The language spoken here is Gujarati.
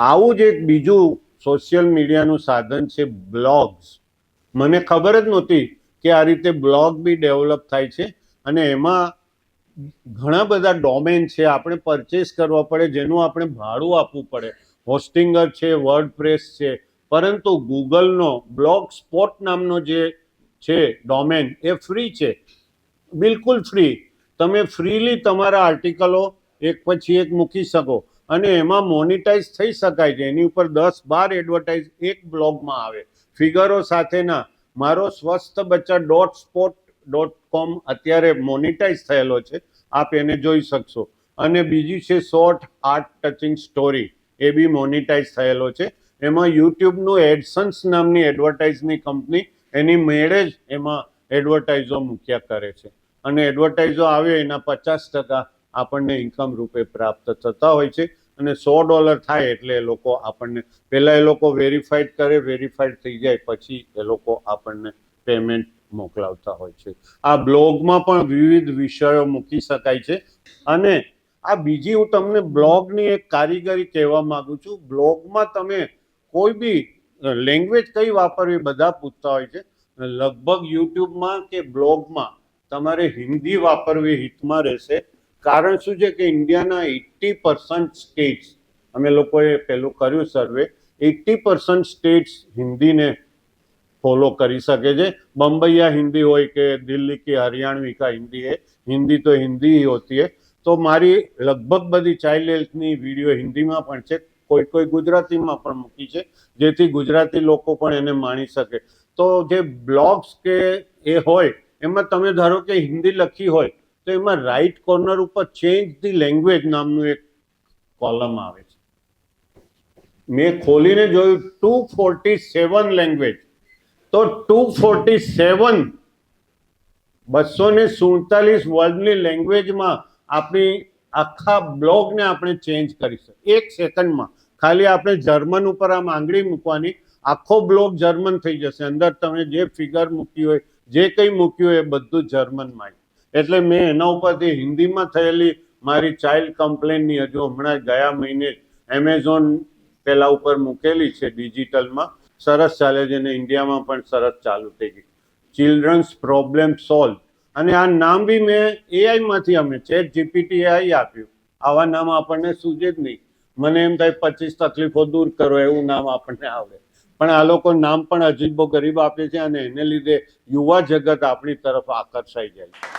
આવું જ એક બીજું સોશિયલ મીડિયાનું સાધન છે બ્લોગ્સ. મને ખબર જ નહોતી કે આ રીતે બ્લોગ બી ડેવલપ થાય છે અને એમાં ઘણા બધા ડોમેન છે, આપણે પરચેસ કરવા પડે, જેનું આપણે ભાડું આપવું પડે. હોસ્ટિંગર છે, વર્ડપ્રેસ છે, પરંતુ ગૂગલનો બ્લોગ સ્પોટ નામનો જે છે ડોમેન એ ફ્રી છે, બિલકુલ ફ્રી. તમે ફ્રીલી તમારા આર્ટિકલો એક પછી એક મૂકી શકો અને એમાં મોનિટાઈઝ થઈ શકાય છે. એની ઉપર 10-12 એડવર્ટાઇઝ એક બ્લોગમાં આવે, ફિગરો સાથેના. મારો સ્વસ્થ બચ્ચા .spot.com અત્યારે મોનિટાઈઝ થયેલો છે, આપ એને જોઈ શકશો. અને બીજી છે શોર્ટ આર્ટ ટચિંગ સ્ટોરી, એ બી મોનિટાઈઝ થયેલો છે. એમાં યુટ્યુબનું એડસન્સ નામની એડવર્ટાઇઝની કંપની એની મેળે જ એમાં એડવર્ટાઇઝો મૂક્યા કરે છે અને એડવર્ટાઇઝો આવે એના 50% આપણને ઇન્કમ રૂપે પ્રાપ્ત થતા હોય છે. અને $100 થાય એટલે એ લોકો આપણને પહેલાં એ લોકો વેરીફાઈડ કરે, વેરીફાઈડ થઈ જાય પછી એ લોકો આપણને પેમેન્ટ મોકલાવતા હોય છે. આ બ્લોગમાં પણ વિવિધ વિષયો મૂકી શકાય છે. અને આ બીજી હું તમને બ્લોગની એક કારીગરી કહેવા માંગુ છું. બ્લોગમાં તમે કોઈ બી લેંગ્વેજ કઈ વાપરવી બધા પૂછતા હોય છે. લગભગ યુટ્યુબમાં કે બ્લોગમાં તમારે હિન્દી વાપરવી હિતમાં રહેશે. કારણ શું છે કે ઇન્ડિયાના 80% સ્ટેટ્સ, અમે લોકોએ પેલું કર્યું સર્વે, 80% સ્ટેટ્સ હિન્દીને फॉलो કરી શકે છે. बम्बैया हिंदी હોય કે दिल्ली की हरियाणवी का हिंदी है, हिंदी तो हिंदी ही होती है. તો મારી લગભગ બધી ચાઇલ્ડ હેલ્થની વિડીયો હિન્દીમાં પણ છે, કોઈ ગુજરાતીમાં પણ મૂકી છે, જેથી ગુજરાતી લોકો પણ એને માણી શકે. તો જે બ્લોગ્સ કે એ હોય એમાં તમે ધારો કે હિન્દી લખી હોય તો એમાં રાઈટ કોર્નર ઉપર ચેન્જ ધી લેંગ્વેજ નામનું એક કોલમ આવે છે. મેં ખોલીને જોયું 247 લેંગ્વેજ. તો 247 247 વર્લ્ડની લેંગ્વેજમાં આપણી આખા બ્લોગને આપણે ચેન્જ કરી શકીએ 1 સેકન્ડમાં. ખાલી આપણે જર્મન ઉપર આમ આંગળી મૂકવાની, આખો બ્લોગ જર્મન થઈ જશે. અંદર તમે જે ફિગર મૂકી હોય, જે કંઈ મૂક્યું હોય એ બધું જર્મનમાં. એટલે મેં એના ઉપરથી હિન્દીમાં થયેલી મારી ચાઇલ્ડ કમ્પ્લેનની હજુ હમણાં ગયા મહિને એમેઝોન પેલા ઉપર મૂકેલી છે ડિજિટલમાં, સરસ ચાલે છે અને ઇન્ડિયામાં પણ સરસ ચાલુ થઈ ગઈ. Children's problem solve. અને આ નામ બી મેં એઆઈમાંથી અમે ChatGPT AI આપ્યું. આવા નામ આપણને સૂજે જ નહીં. મને એમ થાય 25 તકલીફો દૂર કરો એવું નામ આપણને આવડે, પણ આ લોકો નામ પણ અજીબો ગરીબ આપે છે અને એને લીધે યુવા જગત આપણી તરફ આકર્ષાઈ જાય છે.